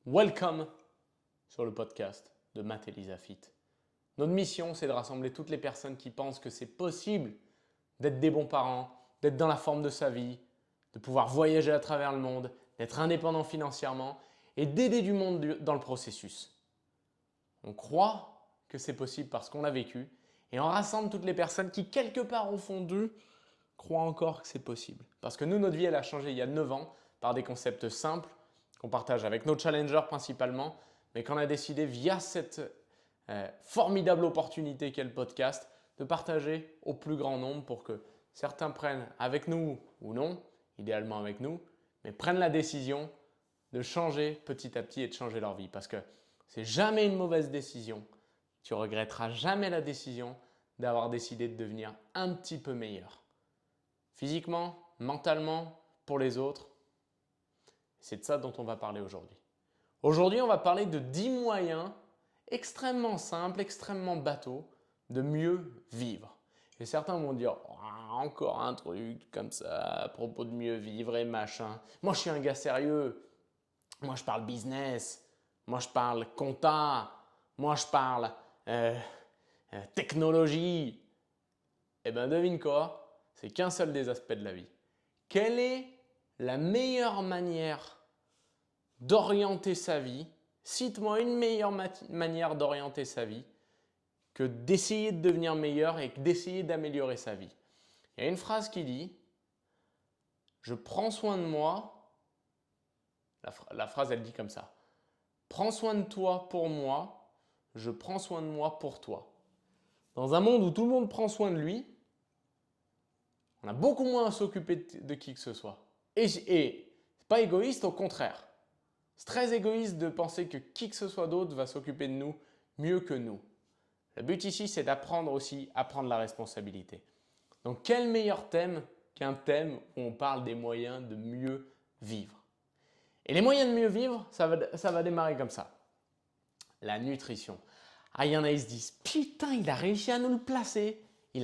Welcome sur le podcast de Matt et Lisa Fit. Notre mission, c'est de rassembler toutes les personnes qui pensent que c'est possible d'être des bons parents, d'être dans la forme de sa vie, de pouvoir voyager à travers le monde, d'être indépendant financièrement et d'aider du monde dans le processus. On croit que c'est possible parce qu'on l'a vécu et on rassemble toutes les personnes qui, quelque part au fond d'eux, croient encore que c'est possible. Parce que nous, notre vie, elle a changé il y a 9 ans par des concepts simples qu'on partage avec nos challengers principalement, mais qu'on a décidé via cette formidable opportunité qu'est le podcast de partager au plus grand nombre pour que certains prennent avec nous ou non, idéalement avec nous, mais prennent la décision de changer petit à petit et de changer leur vie. Parce que c'est jamais une mauvaise décision. Tu regretteras jamais la décision d'avoir décidé de devenir un petit peu meilleur. Physiquement, mentalement, pour les autres. C'est de ça dont on va parler aujourd'hui. Aujourd'hui, on va parler de 10 moyens extrêmement simples, extrêmement bateaux de mieux vivre. Et certains vont dire oh, encore un truc comme ça à propos de mieux vivre et machin. Moi, je suis un gars sérieux. Moi, je parle business. Moi, je parle compta. Moi, je parle technologie. Eh bien, devine quoi? C'est qu'un seul des aspects de la vie. Quelle est la meilleure manière d'orienter sa vie? Cite-moi une meilleure manière d'orienter sa vie que d'essayer de devenir meilleur et d'essayer d'améliorer sa vie. Il y a une phrase qui dit « Je prends soin de moi ». La phrase, elle dit comme ça. « Prends soin de toi pour moi, je prends soin de moi pour toi ». Dans un monde où tout le monde prend soin de lui, on a beaucoup moins à s'occuper de qui que ce soit. Et c'est pas égoïste, au contraire. C'est très égoïste de penser que qui que ce soit d'autre va s'occuper de nous mieux que nous. Le but ici, c'est d'apprendre aussi à prendre la responsabilité. Donc, quel meilleur thème qu'un thème où on parle des moyens de mieux vivre? Et les moyens de mieux vivre, ça va démarrer comme ça. La nutrition. Ah, il y en a, ils se disent « Putain, il a réussi à nous le placer. Il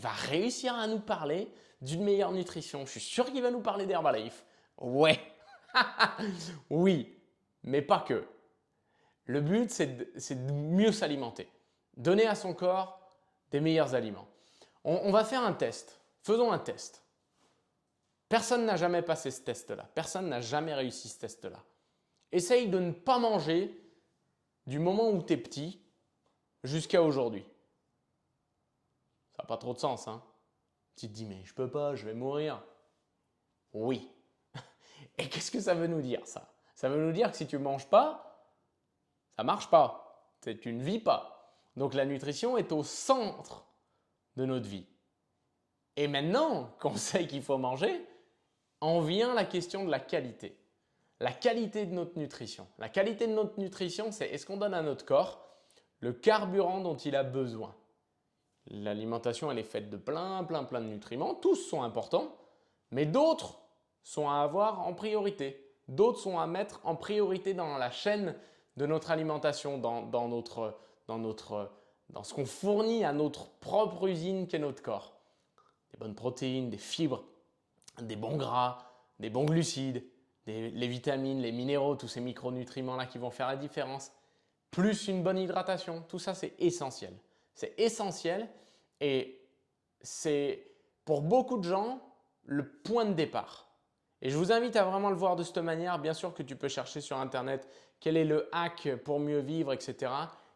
va réussir à nous parler d'une meilleure nutrition. Je suis sûr qu'il va nous parler d'Herbalife. » Ouais, oui, mais pas que. Le but, c'est de mieux s'alimenter. Donner à son corps des meilleurs aliments. On va faire un test. Faisons un test. Personne n'a jamais passé ce test-là. Personne n'a jamais réussi ce test-là. Essaye de ne pas manger du moment où tu es petit jusqu'à aujourd'hui. Ça n'a pas trop de sens, hein? Tu te dis, mais je peux pas, je vais mourir. Oui. Et qu'est-ce que ça veut nous dire, ça? Ça veut nous dire que si tu ne manges pas, ça ne marche pas. Tu ne vis pas. Donc la nutrition est au centre de notre vie. Et maintenant qu'on sait qu'il faut manger, en vient la question de la qualité. La qualité de notre nutrition. La qualité de notre nutrition, c'est est-ce qu'on donne à notre corps le carburant dont il a besoin? L'alimentation, elle est faite de plein de nutriments. Tous sont importants, mais d'autres sont à avoir en priorité. D'autres sont à mettre en priorité dans la chaîne de notre alimentation, dans ce qu'on fournit à notre propre usine qu'est notre corps. Des bonnes protéines, des fibres, des bons gras, des bons glucides, les vitamines, les minéraux, tous ces micronutriments-là qui vont faire la différence, plus une bonne hydratation. Tout ça, c'est essentiel. C'est essentiel et c'est pour beaucoup de gens le point de départ. Et je vous invite à vraiment le voir de cette manière. Bien sûr que tu peux chercher sur Internet quel est le hack pour mieux vivre, etc.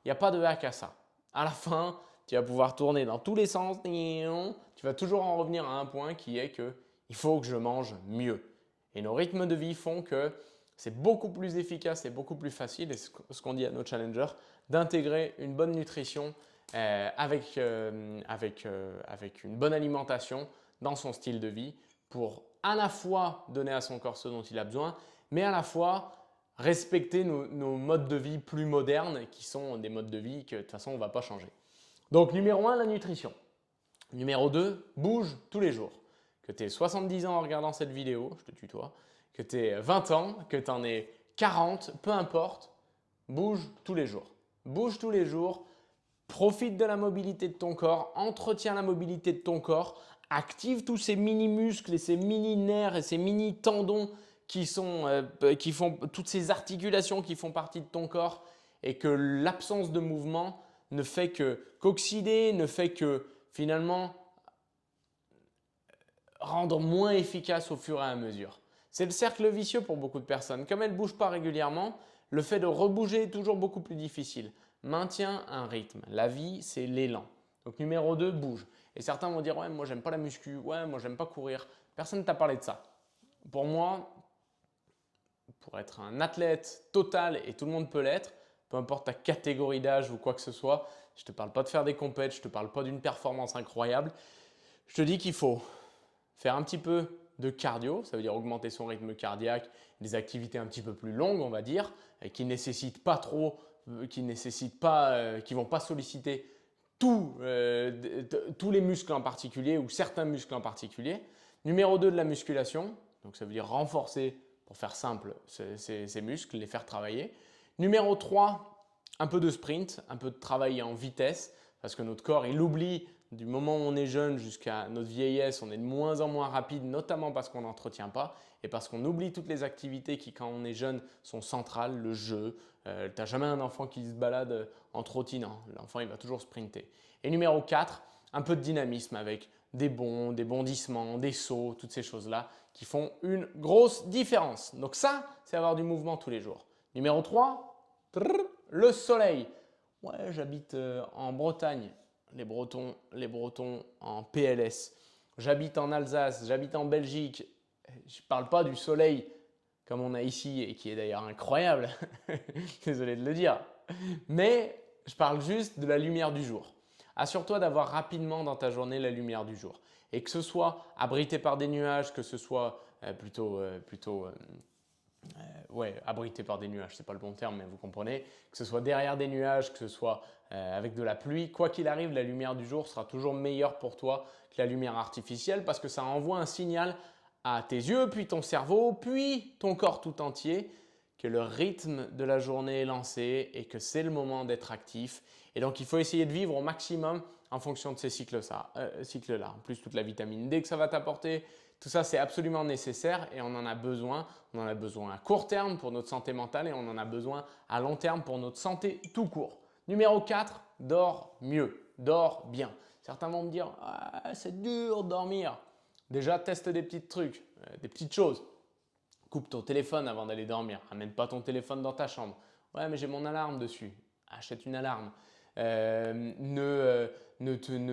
Il n'y a pas de hack à ça. À la fin, tu vas pouvoir tourner dans tous les sens. Tu vas toujours en revenir à un point qui est qu'il faut que je mange mieux. Et nos rythmes de vie font que c'est beaucoup plus efficace et beaucoup plus facile, et ce qu'on dit à nos challengers, d'intégrer une bonne nutrition avec une bonne alimentation dans son style de vie pour à la fois donner à son corps ce dont il a besoin, mais à la fois respecter nos modes de vie plus modernes qui sont des modes de vie que de toute façon on ne va pas changer. Donc numéro 1, la nutrition. Numéro 2, bouge tous les jours. Que tu aies 70 ans en regardant cette vidéo, je te tutoie, que tu aies 20 ans, que tu en aies 40, peu importe, bouge tous les jours. Bouge tous les jours, profite de la mobilité de ton corps, entretiens la mobilité de ton corps, active tous ces mini-muscles et ces mini-nerfs et ces mini-tendons qui font toutes ces articulations qui font partie de ton corps et que l'absence de mouvement ne fait qu'oxyder, ne fait que finalement rendre moins efficace au fur et à mesure. C'est le cercle vicieux pour beaucoup de personnes. Comme elles ne bougent pas régulièrement, le fait de rebouger est toujours beaucoup plus difficile. Maintiens un rythme. La vie, c'est l'élan. Donc numéro 2, bouge. Et certains vont dire « ouais, moi j'aime pas la muscu, ouais, moi j'aime pas courir ». Personne ne t'a parlé de ça. Pour moi, pour être un athlète total, et tout le monde peut l'être, peu importe ta catégorie d'âge ou quoi que ce soit, je ne te parle pas de faire des compètes, je ne te parle pas d'une performance incroyable. Je te dis qu'il faut faire un petit peu de cardio, ça veut dire augmenter son rythme cardiaque, des activités un petit peu plus longues, on va dire, et qui nécessitent pas trop, qui vont pas solliciter tous les muscles en particulier ou certains muscles en particulier. Numéro 2, de la musculation, donc ça veut dire renforcer, pour faire simple, ces muscles, les faire travailler. Numéro 3, un peu de sprint, un peu de travail en vitesse, parce que notre corps, il oublie du moment où on est jeune jusqu'à notre vieillesse, on est de moins en moins rapide, notamment parce qu'on n'entretient pas et parce qu'on oublie toutes les activités qui, quand on est jeune, sont centrales, le jeu. Tu n'as jamais un enfant qui se balade en trottinant, l'enfant il va toujours sprinter. Et numéro 4, un peu de dynamisme avec des bonds, des bondissements, des sauts, toutes ces choses-là qui font une grosse différence. Donc ça, c'est avoir du mouvement tous les jours. Numéro 3, le soleil. Ouais, j'habite en Bretagne. Les Bretons en PLS. J'habite en Alsace, j'habite en Belgique. Je ne parle pas du soleil comme on a ici et qui est d'ailleurs incroyable. Désolé de le dire. Mais je parle juste de la lumière du jour. Assure-toi d'avoir rapidement dans ta journée la lumière du jour. Et que ce soit abrité par des nuages, que ce soit abrité par des nuages, ce n'est pas le bon terme, mais vous comprenez, que ce soit derrière des nuages, que ce soit avec de la pluie, quoi qu'il arrive, la lumière du jour sera toujours meilleure pour toi que la lumière artificielle parce que ça envoie un signal à tes yeux, puis ton cerveau, puis ton corps tout entier que le rythme de la journée est lancé et que c'est le moment d'être actif. Et donc, il faut essayer de vivre au maximum en fonction de ces cycles-là. En plus, toute la vitamine D que ça va t'apporter, tout ça, c'est absolument nécessaire et on en a besoin. On en a besoin à court terme pour notre santé mentale et on en a besoin à long terme pour notre santé tout court. Numéro 4, dors mieux, dors bien. Certains vont me dire ah, « c'est dur de dormir ». Déjà, teste des petits trucs, des petites choses. Coupe ton téléphone avant d'aller dormir. Amène pas ton téléphone dans ta chambre. Ouais, mais j'ai mon alarme dessus. Achète une alarme. Ne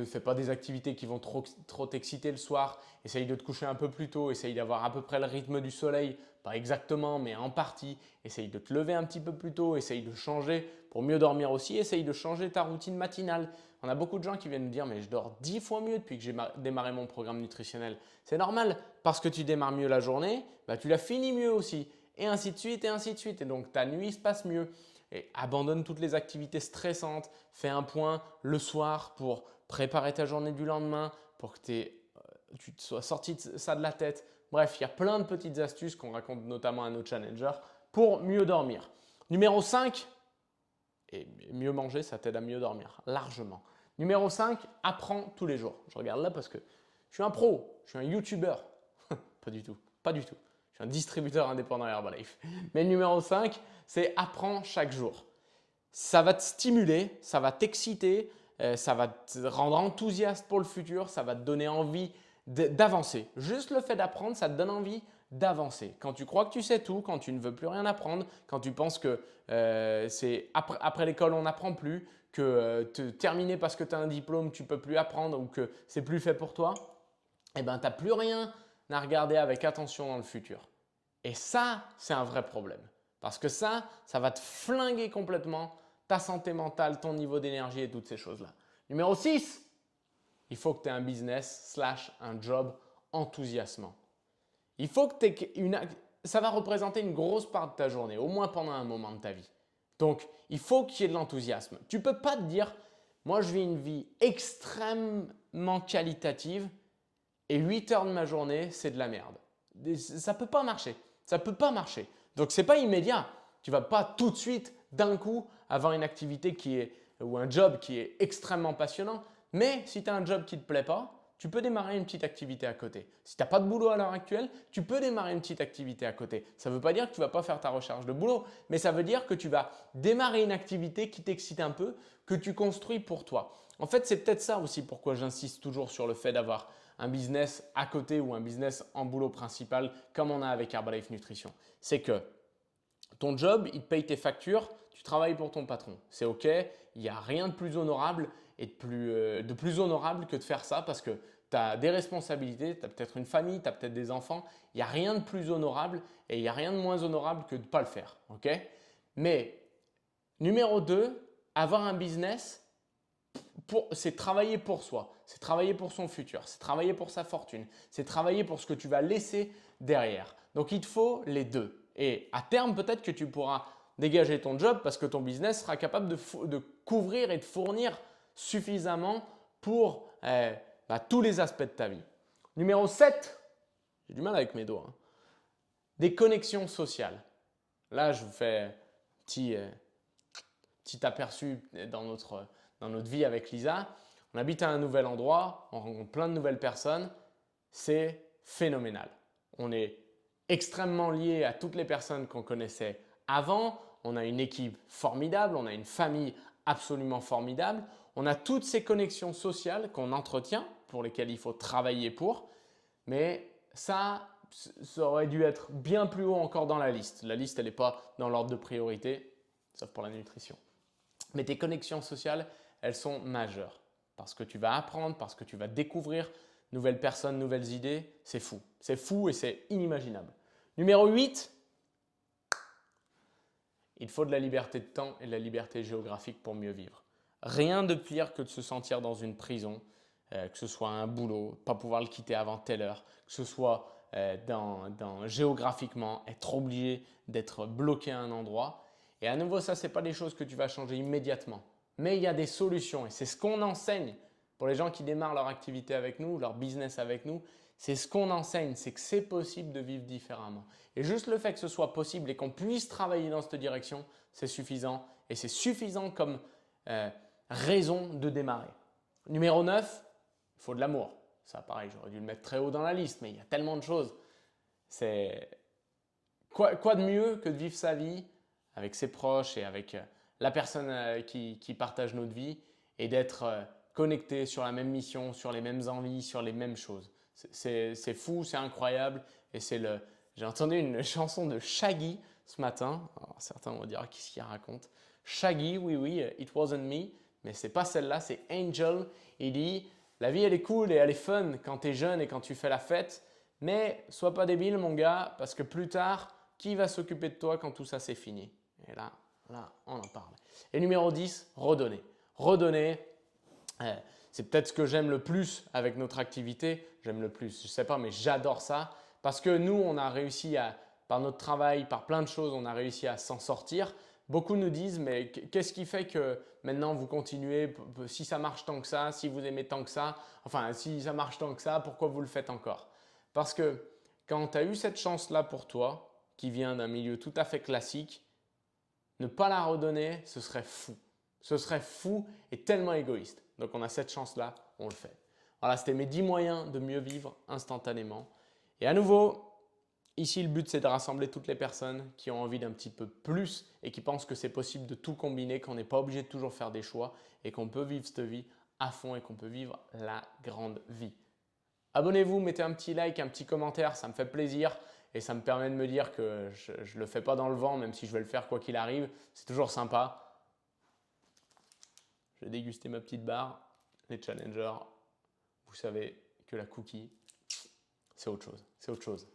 fais pas des activités qui vont trop t'exciter le soir. Essaye de te coucher un peu plus tôt. Essaye d'avoir à peu près le rythme du soleil. Pas exactement, mais en partie. Essaye de te lever un petit peu plus tôt. Essaye de changer pour mieux dormir aussi. Essaye de changer ta routine matinale. On a beaucoup de gens qui viennent me dire « mais je dors 10 fois mieux depuis que j'ai démarré mon programme nutritionnel ». C'est normal, parce que tu démarres mieux la journée, bah, tu la finis mieux aussi. Et ainsi de suite, et ainsi de suite. Et donc ta nuit se passe mieux. Et abandonne toutes les activités stressantes. Fais un point le soir pour préparer ta journée du lendemain, pour que tu te sois sorti de ça de la tête. Bref, il y a plein de petites astuces qu'on raconte notamment à nos challengers pour mieux dormir. Numéro 5, et mieux manger, ça t'aide à mieux dormir, largement. Numéro 5, apprends tous les jours. Je regarde là parce que je suis un pro, je suis un YouTuber. Pas du tout, pas du tout. Je suis un distributeur indépendant Herbalife. Mais le numéro 5, c'est apprends chaque jour. Ça va te stimuler, ça va t'exciter, ça va te rendre enthousiaste pour le futur, ça va te donner envie d'avancer. Juste le fait d'apprendre, ça te donne envie d'avancer. Quand tu crois que tu sais tout, quand tu ne veux plus rien apprendre, quand tu penses que c'est après l'école on n'apprend plus, que terminer parce que tu as un diplôme, tu ne peux plus apprendre ou que c'est plus fait pour toi, eh ben, tu n'as plus rien à regarder avec attention dans le futur. Et ça, c'est un vrai problème. Parce que ça va te flinguer complètement ta santé mentale, ton niveau d'énergie et toutes ces choses-là. Numéro 6, il faut que tu aies un business / un job enthousiasmant. Il faut que ça va représenter une grosse part de ta journée, au moins pendant un moment de ta vie. Donc, il faut qu'il y ait de l'enthousiasme. Tu ne peux pas te dire « moi, je vis une vie extrêmement qualitative et 8 heures de ma journée, c'est de la merde ». Ça ne peut pas marcher. Ça ne peut pas marcher. Donc, ce n'est pas immédiat. Tu ne vas pas tout de suite, d'un coup, avoir une activité ou un job qui est extrêmement passionnant. Mais si tu as un job qui ne te plaît pas, tu peux démarrer une petite activité à côté. Si tu n'as pas de boulot à l'heure actuelle, tu peux démarrer une petite activité à côté. Ça ne veut pas dire que tu ne vas pas faire ta recherche de boulot, mais ça veut dire que tu vas démarrer une activité qui t'excite un peu, que tu construis pour toi. En fait, c'est peut-être ça aussi pourquoi j'insiste toujours sur le fait d'avoir un business à côté ou un business en boulot principal comme on a avec Herbalife Nutrition. C'est que ton job, il te paye tes factures, tu travailles pour ton patron. C'est OK, il n'y a rien de plus honorable et de plus honorable que de faire ça parce que tu as des responsabilités, tu as peut-être une famille, tu as peut-être des enfants. Il n'y a rien de plus honorable et il n'y a rien de moins honorable que de ne pas le faire. OK? Mais numéro 2, avoir un business, c'est travailler pour soi, c'est travailler pour son futur, c'est travailler pour sa fortune, c'est travailler pour ce que tu vas laisser derrière. Donc, il te faut les deux. Et à terme, peut-être que tu pourras dégager ton job parce que ton business sera capable de couvrir et de fournir suffisamment pour tous les aspects de ta vie. Numéro 7, j'ai du mal avec mes doigts, des connexions sociales. Là, je vous fais un petit aperçu dans notre vie avec Lisa. On habite à un nouvel endroit, on rencontre plein de nouvelles personnes. C'est phénoménal. On est extrêmement lié à toutes les personnes qu'on connaissait avant. On a une équipe formidable, on a une famille absolument formidable. On a toutes ces connexions sociales qu'on entretient, pour lesquelles il faut travailler pour. Mais ça aurait dû être bien plus haut encore dans la liste. La liste, elle n'est pas dans l'ordre de priorité, sauf pour la nutrition. Mais tes connexions sociales, elles sont majeures parce que tu vas apprendre, parce que tu vas découvrir nouvelles personnes, nouvelles idées. C'est fou. C'est fou et c'est inimaginable. Numéro 8, il faut de la liberté de temps et de la liberté géographique pour mieux vivre. Rien de pire que de se sentir dans une prison, que ce soit un boulot, pas pouvoir le quitter avant telle heure, que ce soit géographiquement, être obligé d'être bloqué à un endroit. Et à nouveau, ça, ce n'est pas des choses que tu vas changer immédiatement. Mais il y a des solutions et c'est ce qu'on enseigne pour les gens qui démarrent leur activité avec nous, leur business avec nous. C'est ce qu'on enseigne, c'est que c'est possible de vivre différemment. Et juste le fait que ce soit possible et qu'on puisse travailler dans cette direction, c'est suffisant. Et c'est suffisant comme raison de démarrer. Numéro 9, il faut de l'amour. Ça, pareil, j'aurais dû le mettre très haut dans la liste, mais il y a tellement de choses. C'est quoi de mieux que de vivre sa vie avec ses proches et avec la personne qui partage notre vie et d'être connecté sur la même mission, sur les mêmes envies, sur les mêmes choses. C'est fou, c'est incroyable. Et j'ai entendu une chanson de Shaggy ce matin. Alors, certains vont dire qu'est-ce qu'il raconte. Shaggy, oui, It Wasn't Me, mais c'est pas celle-là, c'est Angel. Il dit la vie elle est cool et elle est fun quand tu es jeune et quand tu fais la fête, mais sois pas débile mon gars parce que plus tard, qui va s'occuper de toi quand tout ça c'est fini? Et là, on en parle. Et numéro 10, redonner. Redonner, c'est peut-être ce que j'aime le plus avec notre activité. J'aime le plus, je ne sais pas, mais j'adore ça. Parce que nous, on a réussi par notre travail, par plein de choses, on a réussi à s'en sortir. Beaucoup nous disent, mais qu'est-ce qui fait que maintenant vous continuez, si ça marche tant que ça, si vous aimez tant que ça, enfin si ça marche tant que ça, pourquoi vous le faites encore? Parce que quand tu as eu cette chance-là pour toi, qui vient d'un milieu tout à fait classique, ne pas la redonner, ce serait fou. Ce serait fou et tellement égoïste. Donc on a cette chance-là, on le fait. Voilà, c'était mes 10 moyens de mieux vivre instantanément. Et à nouveau, ici le but c'est de rassembler toutes les personnes qui ont envie d'un petit peu plus et qui pensent que c'est possible de tout combiner, qu'on n'est pas obligé de toujours faire des choix et qu'on peut vivre cette vie à fond et qu'on peut vivre la grande vie. Abonnez-vous, mettez un petit like, un petit commentaire, ça me fait plaisir et ça me permet de me dire que je ne le fais pas dans le vent, même si je vais le faire quoi qu'il arrive. C'est toujours sympa. Je vais déguster ma petite barre. Les challengers, vous savez que la cookie, c'est autre chose. C'est autre chose.